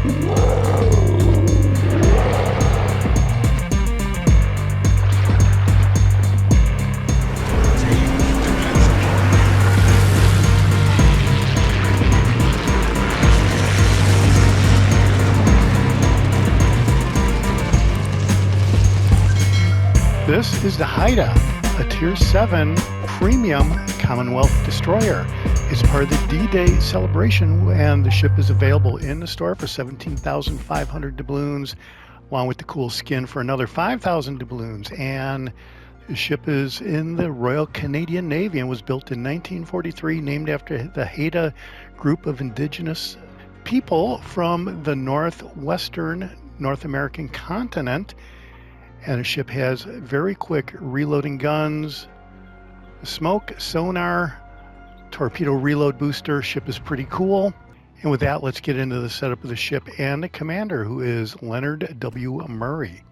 This is the Haida, a Tier 7 premium Commonwealth destroyer. It's part of the D-Day celebration, and the ship is available in the store for 17,500 doubloons, along with the cool skin for another 5,000 doubloons. And the ship is in the Royal Canadian Navy and was built in 1943, named after the Haida group of indigenous people from the northwestern North American continent. And the ship has very quick reloading guns, smoke, sonar, torpedo reload booster. Ship is pretty cool. And with that, let's get into the setup of the ship and the commander, who is Leonard W. Murray.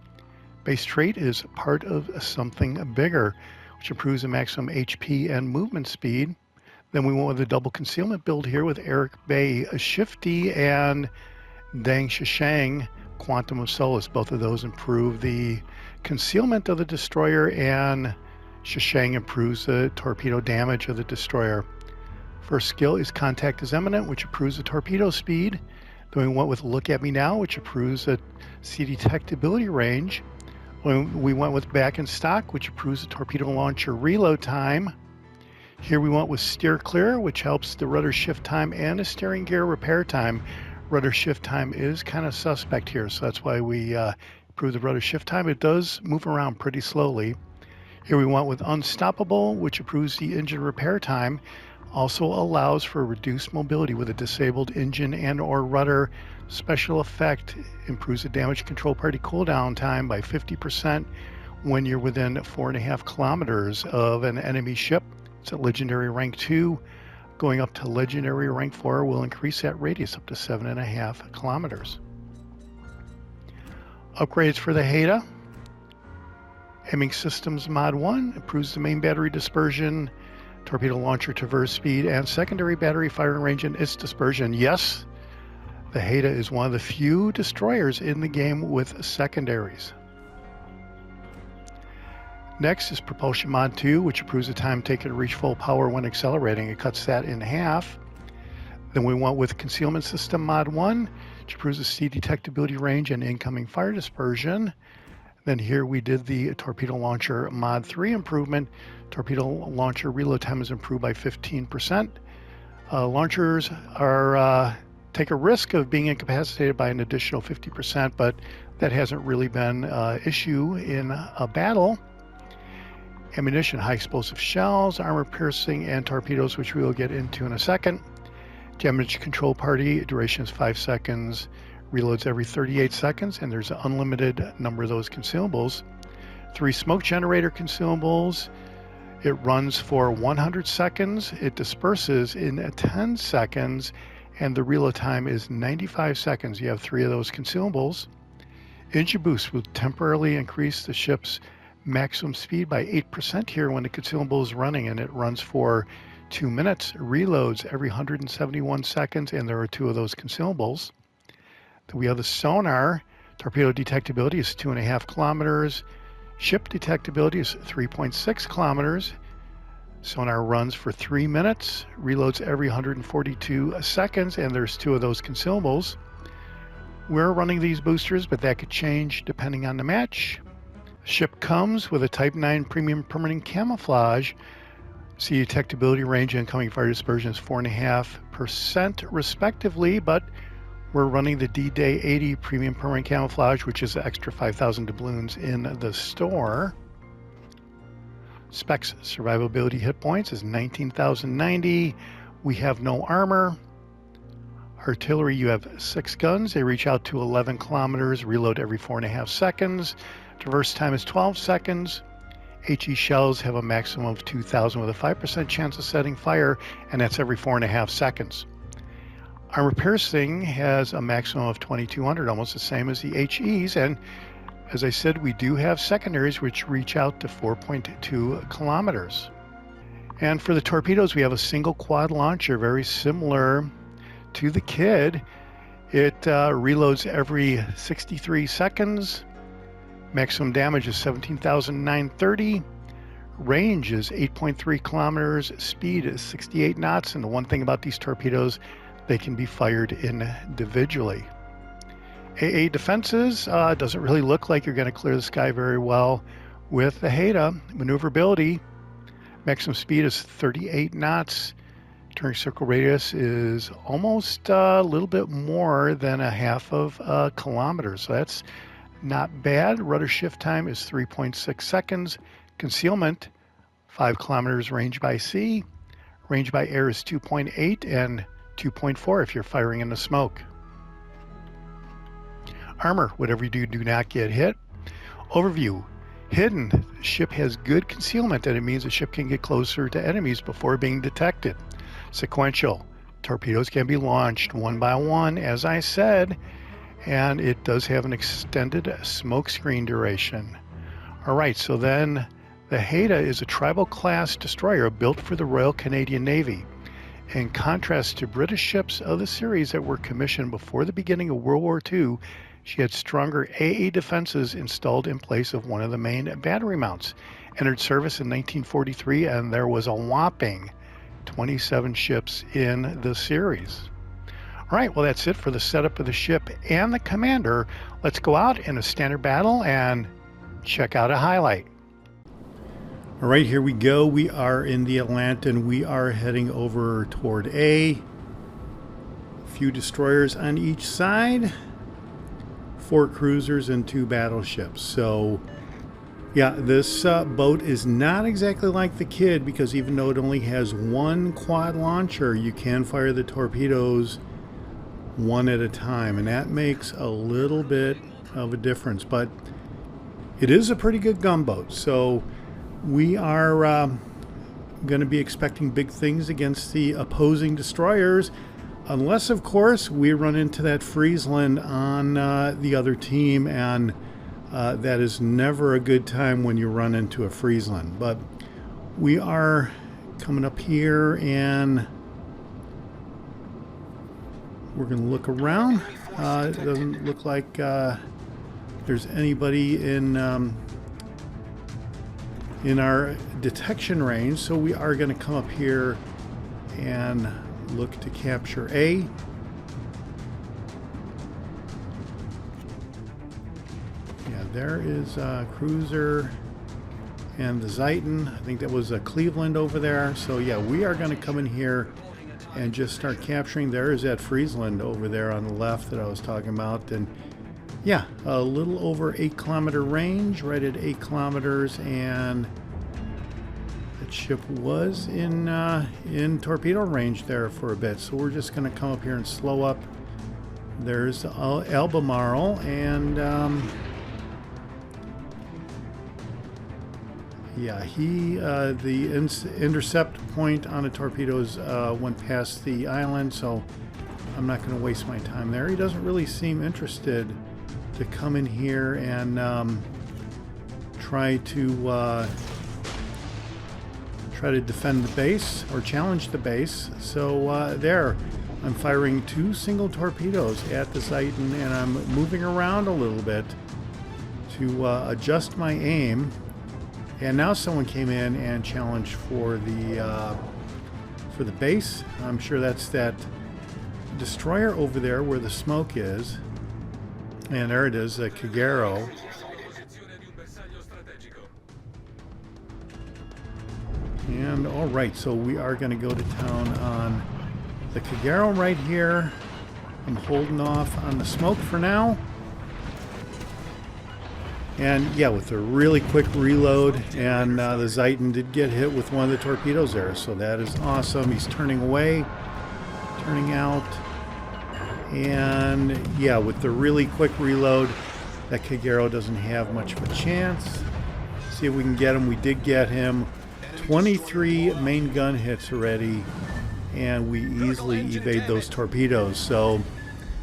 Base trait is part of something bigger, which improves the maximum HP and movement speed. Then we went with a double concealment build here with Eric Bay Shifty and Deng Shishang Quantum of Solace. Both of those improve the concealment of the destroyer, and Shishang improves the torpedo damage of the destroyer. First skill is Contact is Imminent, which improves the torpedo speed. Then we went with Look at Me Now, which improves the sea detectability range. We went with Back in Stock, which improves the torpedo launcher reload time. Here we went with Steer Clear, which helps the rudder shift time and the steering gear repair time. Rudder shift time is kind of suspect here, so that's why we improve the rudder shift time. It does move around pretty slowly. Here we went with Unstoppable, which improves the engine repair time. Also allows for reduced mobility with a disabled engine and or rudder. Special effect improves the damage control party cooldown time by 50% when you're within 4.5 kilometers of an enemy ship. It's at legendary rank 2. Going up to legendary rank 4 will increase that radius up to 7.5 kilometers. Upgrades for the Haida. Aiming Systems Mod 1 improves the main battery dispersion, torpedo launcher traverse speed, and secondary battery firing range and its dispersion. Yes, the Haida is one of the few destroyers in the game with secondaries. Next is Propulsion Mod 2, which improves the time taken to reach full power when accelerating. It cuts that in half. Then we went with Concealment System Mod 1, which improves the sea detectability range and incoming fire dispersion. Then here we did the Torpedo Launcher Mod 3 improvement. Torpedo launcher reload time is improved by 15%. Launchers are take a risk of being incapacitated by an additional 50%, but that hasn't really been an issue in a battle. Ammunition, high explosive shells, armor piercing, and torpedoes, which we will get into in a second. Damage control party, duration is 5 seconds, reloads every 38 seconds, and there's an unlimited number of those consumables. 3 smoke generator consumables. It runs for 100 seconds. It disperses in 10 seconds, and the reload time is 95 seconds. You have 3 of those consumables. Engine boost will temporarily increase the ship's maximum speed by 8% here when the consumable is running, and it runs for 2 minutes. Reloads every 171 seconds, and there are 2 of those consumables. Then we have the sonar. Torpedo detectability is 2.5 kilometers. Ship detectability is 3.6 kilometers. Sonar runs for 3 minutes. Reloads every 142 seconds, and there's 2 of those consumables. We're running these boosters, but that could change depending on the match. Ship comes with a Type 9 Premium Permanent Camouflage. Sea detectability range and incoming fire dispersion is 4.5% respectively, but we're running the D-Day 80 Premium Permanent Camouflage, which is an extra 5,000 doubloons in the store. Specs: survivability hit points is 19,090. We have no armor. Artillery, you have 6 guns. They reach out to 11 kilometers, reload every 4.5 seconds. Traverse time is 12 seconds. HE shells have a maximum of 2,000 with a 5% chance of setting fire, and that's every 4.5 seconds. Armor piercing has a maximum of 2,200, almost the same as the HEs, and as I said, we do have secondaries which reach out to 4.2 kilometers. And for the torpedoes, we have a single quad launcher, very similar to the Kidd. It reloads every 63 seconds. Maximum damage is 17,930. Range is 8.3 kilometers. Speed is 68 knots. And the one thing about these torpedoes, they can be fired individually. AA defenses, doesn't really look like you're going to clear the sky very well with the Haida. Maneuverability, maximum speed is 38 knots. Turning circle radius is almost a little bit more than a half of a kilometer. So that's not bad. Rudder shift time is 3.6 seconds. Concealment, 5 kilometers range by sea. Range by air is 2.8 and 2.4 if you're firing in the smoke. Armor, whatever you do, do not get hit. Overview, hidden. The ship has good concealment, and it means the ship can get closer to enemies before being detected. Sequential, torpedoes can be launched one by one, as I said, and it does have an extended smoke screen duration. All right, so then the Haida is a tribal class destroyer built for the Royal Canadian Navy. In contrast to British ships of the series that were commissioned before the beginning of World War II, she had stronger AA defenses installed in place of one of the main battery mounts. Entered service in 1943, and there was a whopping 27 ships in the series. All right, well, that's it for the setup of the ship and the commander. Let's go out in a standard battle and check out a highlight. All right, here we go. We are in the Atlantic. We are heading over toward A. Few destroyers on each side. 4 cruisers and 2 battleships. So, yeah, this boat is not exactly like the Kidd, because even though it only has 1 quad launcher, you can fire the torpedoes one at a time, and that makes a little bit of a difference. But it is a pretty good gunboat, so we are going to be expecting big things against the opposing destroyers, unless, of course, we run into that Friesland on the other team, and that is never a good time when you run into a Friesland. But we are coming up here, and we're going to look around. It doesn't look like there's anybody in our detection range, so we are going to come up here and look to capture A. Yeah, there is a cruiser and the Zieten. I think that was a Cleveland over there. So yeah, we are going to come in here and just start capturing. There is that Friesland over there on the left that I was talking about. And yeah, a little over 8 kilometer range, right at 8 kilometers, and that ship was in torpedo range there for a bit. So we're just going to come up here and slow up. There's Albemarle, and yeah, the intercept point on the torpedoes went past the island, so I'm not going to waste my time there. He doesn't really seem interested to come in here and try to defend the base or challenge the base. So there, I'm firing 2 single torpedoes at the Zieten, and I'm moving around a little bit to adjust my aim. And now someone came in and challenged for the base. I'm sure that's that destroyer over there where the smoke is. And there it is, a Kagero. And all right, so we are going to go to town on the Kagero right here. I'm holding off on the smoke for now. And yeah, with a really quick reload, and the Zieten did get hit with one of the torpedoes there, so that is awesome. He's turning away, turning out, and yeah, with the really quick reload, that Kagero doesn't have much of a chance. See if we can get him. We did get him. 23 main gun hits already, and we easily evade those torpedoes. So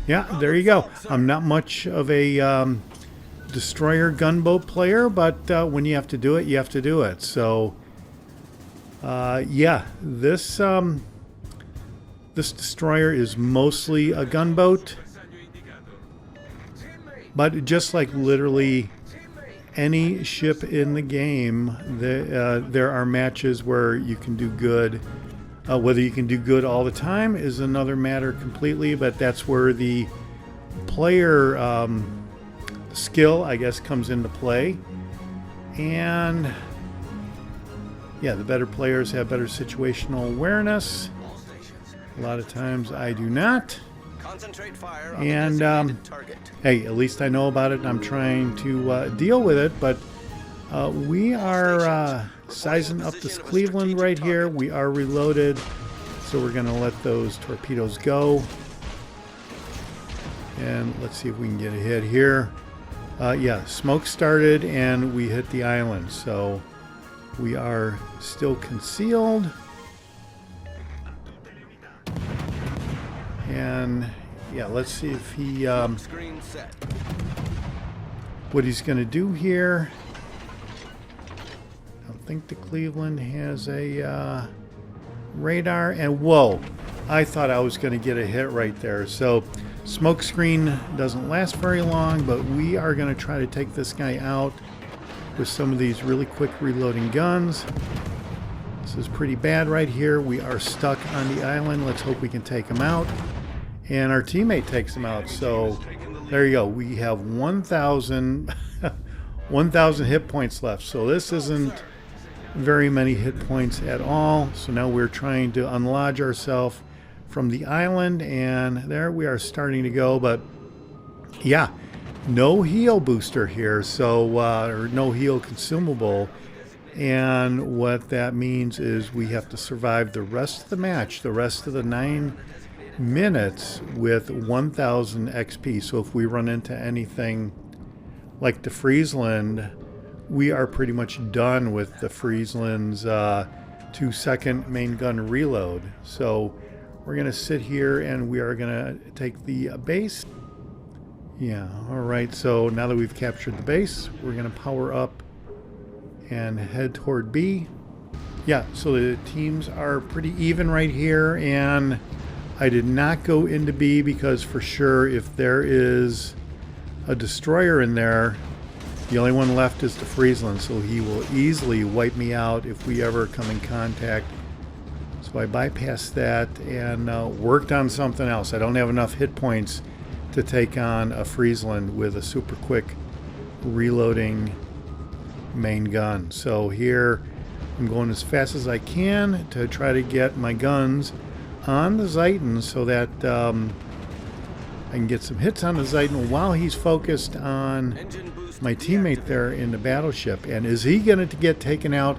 yeah, there you go. I'm not much of a destroyer gunboat player, but when you have to do it, you have to do it. So yeah, this destroyer is mostly a gunboat. But just like literally any ship in the game, there are matches where you can do good. Whether you can do good all the time is another matter completely, but that's where the player skill, I guess, comes into play. And yeah, the better players have better situational awareness. A lot of times I do not. And hey, at least I know about it and I'm trying to deal with it. But we are sizing up this Cleveland right here. We are reloaded, so we're going to let those torpedoes go. And let's see if we can get a hit here. Yeah, smoke started and we hit the island, so we are still concealed. And yeah, let's see if he what he's going to do here. I don't think the Cleveland has a radar. And whoa, I thought I was going to get a hit right there. So smoke screen doesn't last very long, but we are going to try to take this guy out with some of these really quick reloading guns. This is pretty bad right here. We are stuck on the island. Let's hope we can take him out. And our teammate takes him out. So there you go. We have 1,000 hit points left. So this isn't very many hit points at all. So now we're trying to unlodge ourselves from the island, and there we are starting to go. But yeah, no heal booster here, so or no heal consumable. And what that means is we have to survive the rest of the match, the rest of the 9 minutes with 1,000 XP. So if we run into anything like the Friesland, we are pretty much done with the Friesland's 2-second main gun reload. So we're going to sit here and we are going to take the base. Yeah, all right. So now that we've captured the base, we're going to power up and head toward B. Yeah, so the teams are pretty even right here, and I did not go into B because for sure if there is a destroyer in there, the only one left is the Friesland, so he will easily wipe me out if we ever come in contact. So I bypassed that and worked on something else. I don't have enough hit points to take on a Friesland with a super quick reloading main gun. So here I'm going as fast as I can to try to get my guns on the Zieten so that I can get some hits on the Zieten while he's focused on my teammate there in the battleship. And is he going to get taken out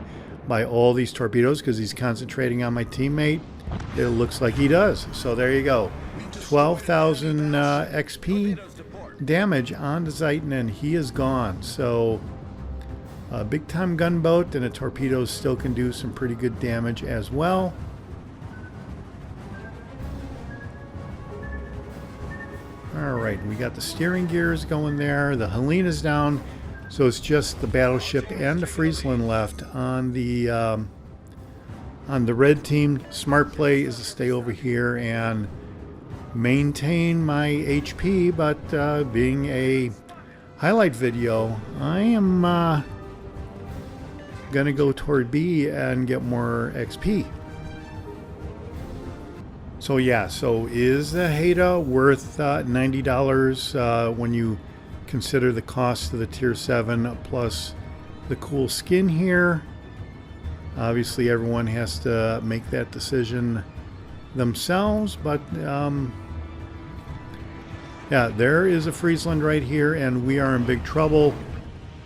by all these torpedoes because he's concentrating on my teammate? It looks like he does. So there you go. 12,000 XP damage on the Zieten, and he is gone. So a big time gunboat, and the torpedoes still can do some pretty good damage as well. Alright, we got the steering gears going there. The Helena's down, so it's just the battleship and the Friesland left on the red team. Smart play is to stay over here and maintain my HP, but being a highlight video, I am gonna go toward B and get more XP. So yeah, so is the Haida worth $90 when you consider the cost of the Tier 7 plus the cool skin here? Obviously everyone has to make that decision themselves, but yeah, there is a Friesland right here, and we are in big trouble.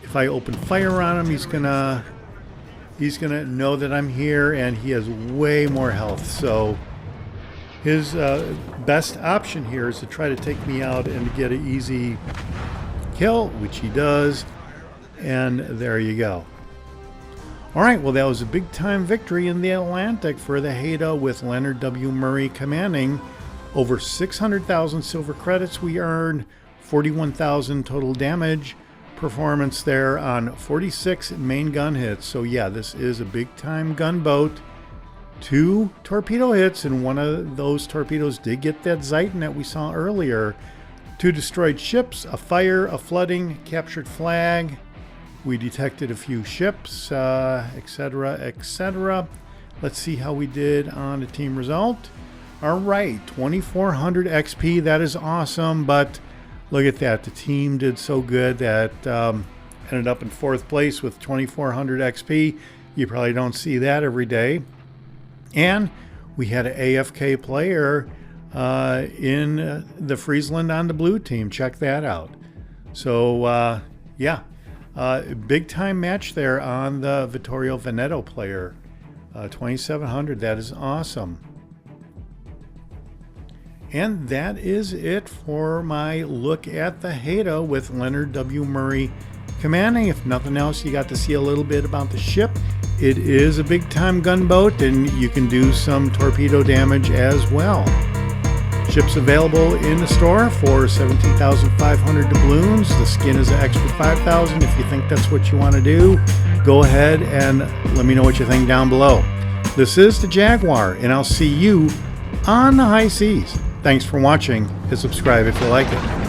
If I open fire on him, he's gonna know that I'm here, and he has way more health. So his best option here is to try to take me out and to get an easy kill, which he does. And there you go. All right, well, that was a big time victory in the Atlantic for the Haida with Leonard W. Murray commanding. Over 600,000 silver credits we earned, 41,000 total damage performance there on 46 main gun hits. So yeah, this is a big time gunboat. 2 torpedo hits, and one of those torpedoes did get that Zieten that we saw earlier. 2 destroyed ships, a fire, a flooding, captured flag. We detected a few ships, etc., etc. Let's see how we did on the team result. All right, 2,400 XP. That is awesome, but look at that. The team did so good that ended up in 4th place with 2,400 XP. You probably don't see that every day. And we had an AFK player in the Friesland on the blue team. Check that out. So, yeah, big time match there on the Vittorio Veneto player. 2,700. That is awesome. And that is it for my look at the Haida with Leonard W. Murray commanding. If nothing else, you got to see a little bit about the ship. It is a big time gunboat, and you can do some torpedo damage as well. Ship's available in the store for 17,500 doubloons. The skin is an extra 5,000. If you think that's what you want to do, go ahead and let me know what you think down below. This is the Jaguar, and I'll see you on the high seas. Thanks for watching, and subscribe if you like it.